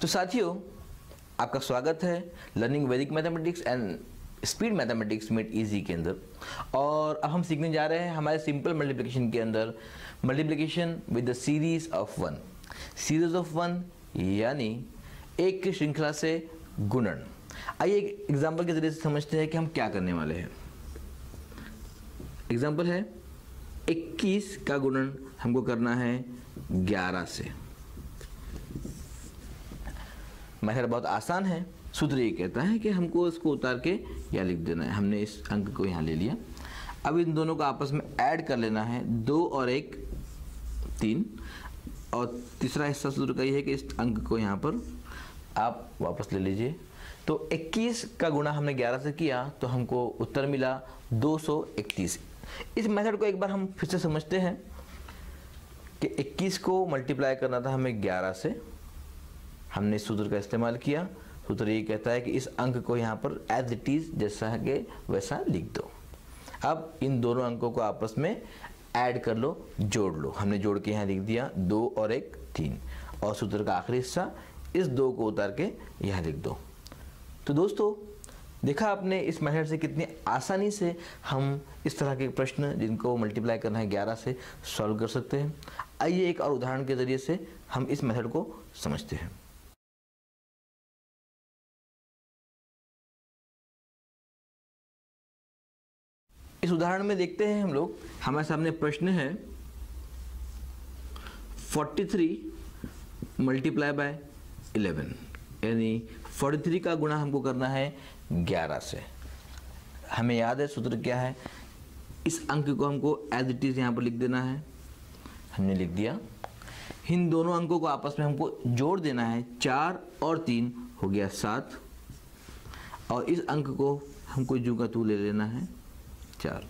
तो साथियों, आपका स्वागत है लर्निंग वैदिक mathematics and speed mathematics made easy के अंदर। और अब हम सीखने जा रहे हैं हमारे सिंपल मल्टीप्लिकेशन के अंदर multiplication with the series of one. Series of one यानी एक की श्रृंखला से गुणन। आइए एक एग्जाम्पल के जरिए से समझते हैं कि हम क्या करने वाले हैं। एग्जाम्पल है 21 का गुणन हमको करना है 11 से। मेथड बहुत आसान है। सूत्र ये कहता है कि हमको इसको उतार के यहाँ लिख देना है। हमने इस अंक को यहाँ ले लिया। अब इन दोनों को आपस में ऐड कर लेना है। 2 और 1 3, और तीसरा हिस्सा सूत्र का ये है कि इस अंक को यहाँ पर आप वापस ले लीजिए। तो 21 का गुणा हमने 11 से किया तो हमको उत्तर मिला 231। इस मेथड को एक बार हम फिर से समझते हैं कि 21 को मल्टीप्लाई करना था हमें 11 से। हमने इस सूत्र का इस्तेमाल किया। सूत्र ये कहता है कि इस अंक को यहाँ पर एज इट इज जैसा है कि वैसा लिख दो। अब इन दोनों अंकों को आपस में ऐड कर लो, जोड़ लो। हमने जोड़ के यहाँ लिख दिया 2 और 1 3, और सूत्र का आखिरी हिस्सा इस 2 को उतार के यहाँ लिख दो। तो दोस्तों, देखा आपने इस मेथड से कितनी आसानी से हम इस तरह के प्रश्न जिनको मल्टीप्लाई करना है 11 से सॉल्व कर सकते हैं। आइए एक और उदाहरण के जरिए से हम इस मेथड को समझते हैं। इस उदाहरण में देखते हैं हम लोग, हमारे सामने प्रश्न है 43 मल्टीप्लाई बाय 11, यानी 43 का गुणा हमको करना है 11 से। हमें याद है सूत्र क्या है। इस अंक को हमको एज इट इज यहाँ पर लिख देना है। हमने लिख दिया। इन दोनों अंकों को आपस में हमको जोड़ देना है। 4 और 3 हो गया 7, और इस अंक को हमको जू का तू ले लेना है 4।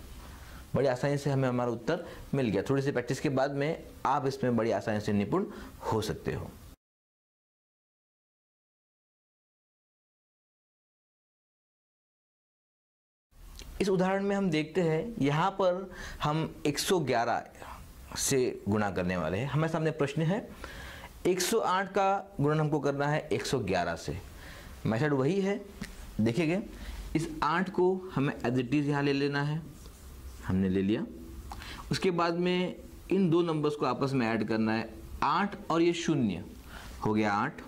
बड़ी आसानी से हमें हमारा उत्तर मिल गया। थोड़ी सी प्रैक्टिस के बाद में आप इसमें बड़ी आसानी से निपुण हो सकते हो। इस उदाहरण में हम देखते हैं, यहाँ पर हम 111 से गुणा करने वाले हैं। हमारे सामने प्रश्न है 108 का गुणन हमको करना है 111 से। मेथड वही है, देखिएगा। इस 8 को हमें एज इट इज यहाँ ले लेना है। हमने ले लिया। उसके बाद में इन दो नंबर्स को आपस में ऐड करना है। 8 और ये 0 हो गया 8।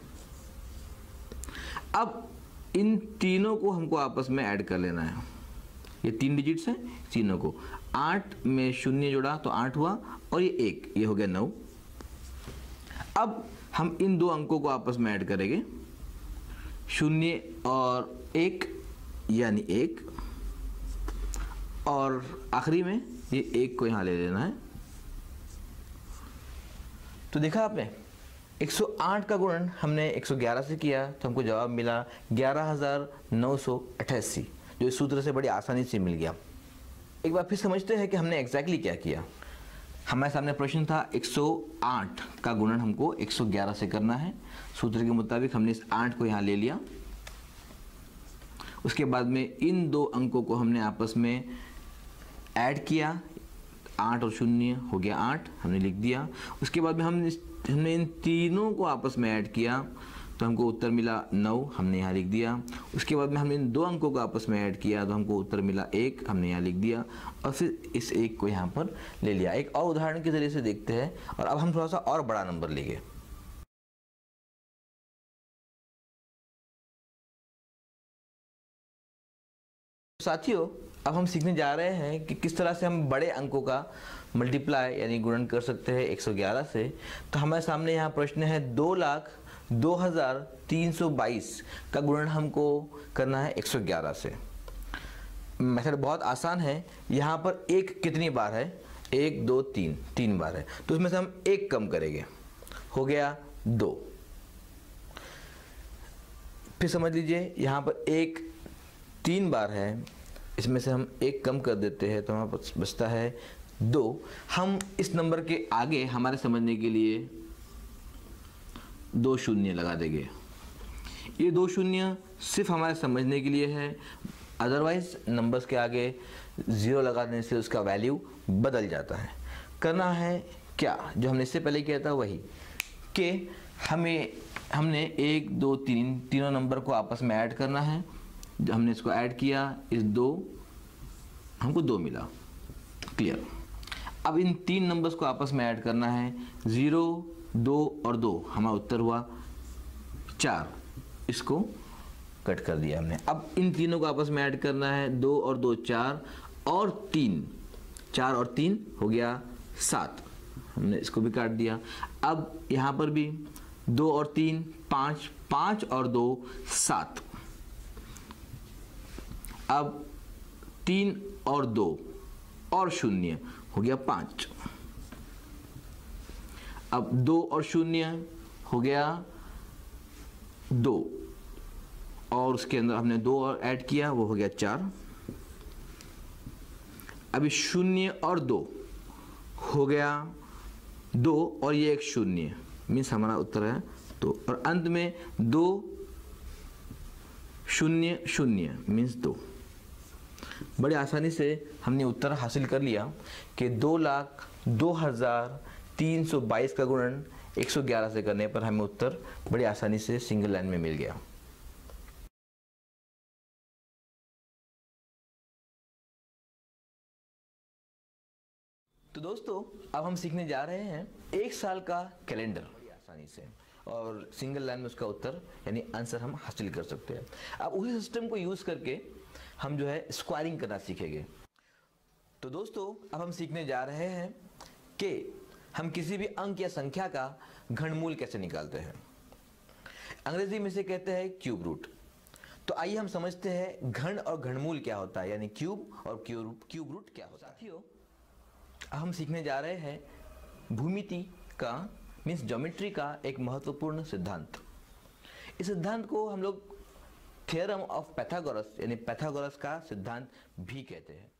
अब इन तीनों को हमको आपस में ऐड कर लेना है। ये 3 डिजिट्स हैं, तीनों को 8 में 0 जोड़ा तो 8 हुआ, और ये 1, ये हो गया 9। अब हम इन दो अंकों को आपस में ऐड करेंगे। 0 और 1 यानी 1, और आखिरी में ये 1 को यहाँ ले लेना है। तो देखा आपने 108 का गुणन हमने 111 से किया तो हमको जवाब मिला 11,988, जो इस सूत्र से बड़ी आसानी से मिल गया। एक बार फिर समझते हैं कि हमने एग्जैक्टली क्या किया। हमारे सामने प्रश्न था 108 का गुणन हमको 111 से करना है। सूत्र के मुताबिक हमने इस 8 को यहाँ ले लिया। उसके बाद में इन दो अंकों को हमने आपस में ऐड किया। 8 और 0 हो गया 8, हमने लिख दिया। उसके बाद में हमने इन तीनों को आपस में ऐड किया तो हमको उत्तर मिला 9, हमने यहाँ लिख दिया। उसके बाद में हमने इन दो अंकों को आपस में ऐड किया तो हमको उत्तर मिला 1, हमने यहाँ लिख दिया, और फिर इस 1 को यहाँ पर ले लिया। एक और उदाहरण के जरिए से देखते हैं, और अब हम थोड़ा सा और बड़ा नंबर लेंगे। साथियों, अब हम सीखने जा रहे हैं कि किस तरह से हम बड़े अंकों का मल्टीप्लाई यानी गुणन कर सकते हैं 111 से। तो हमारे सामने यहाँ प्रश्न है 2,02,322 का गुणन हमको करना है 111 से। मेथड बहुत आसान है। यहाँ पर 1 कितनी बार है? 1 2 3, 3 बार है, तो उसमें से हम 1 कम करेंगे, हो गया 2। फिर समझ लीजिए यहाँ पर 1 3 बार है, इसमें से हम 1 कम कर देते हैं तो हमारे पास बचता है 2। हम इस नंबर के आगे हमारे समझने के लिए 2 शून्य लगा देंगे। ये 2 शून्य सिर्फ हमारे समझने के लिए है, अदरवाइज नंबर्स के आगे 0 लगाने से उसका वैल्यू बदल जाता है। करना है क्या, जो हमने इससे पहले किया था वही, कि हमें हमने 1 2 3 तीनों नंबर को आपस में ऐड करना है। हमने इसको ऐड किया, इस 2 हमको 2 मिला। क्लियर। अब इन 3 नंबर्स को आपस में ऐड करना है, 0 2 और 2, हमारा उत्तर हुआ 4। इसको कट कर दिया हमने। अब इन तीनों को आपस में ऐड करना है, 2 और 2 4 और 3, 4 और 3 हो गया 7, हमने इसको भी काट दिया। अब यहाँ पर भी 2 और 3 5, 5 और 2 7। अब 3 और 2 और 0 हो गया 5। अब 2 और 0 हो गया 2, और उसके अंदर हमने 2 और ऐड किया, वो हो गया 4। अभी 0 और 2 हो गया 2 और ये एक 0, मीन्स हमारा उत्तर है तो, और अंत में 2 0 0 मीन्स 2। बड़ी आसानी से हमने उत्तर हासिल कर लिया कि 2,02,322 का गुणन 111 से करने पर हमें उत्तर बड़ी आसानी से सिंगल लाइन में मिल गया। तो दोस्तों अब हम सीखने जा रहे हैं 1 साल का कैलेंडर बड़ी आसानी से, और सिंगल लाइन में उसका उत्तर यानी आंसर हम हासिल कर सकते हैं। अब उसी सिस्टम को यूज करके हम जो है स्क्वायरिंग करना सीखेंगे। तो दोस्तों अब हम सीखने जा रहे हैं कि हम किसी भी अंक या संख्या का घनमूल कैसे निकालते हैं। अंग्रेजी में से कहते हैं क्यूब रूट। तो आइए हम समझते हैं घन और घनमूल क्या होता है, यानी क्यूब और क्यूब रूट क्या होता है। साथियों अब हम सीखने जा रहे हैं भूमिति का मीन्स ज्योमेट्री का एक महत्वपूर्ण सिद्धांत। इस सिद्धांत को हम लोग थ्योरम ऑफ पैथागोरस यानी पैथागोरस का सिद्धांत भी कहते हैं।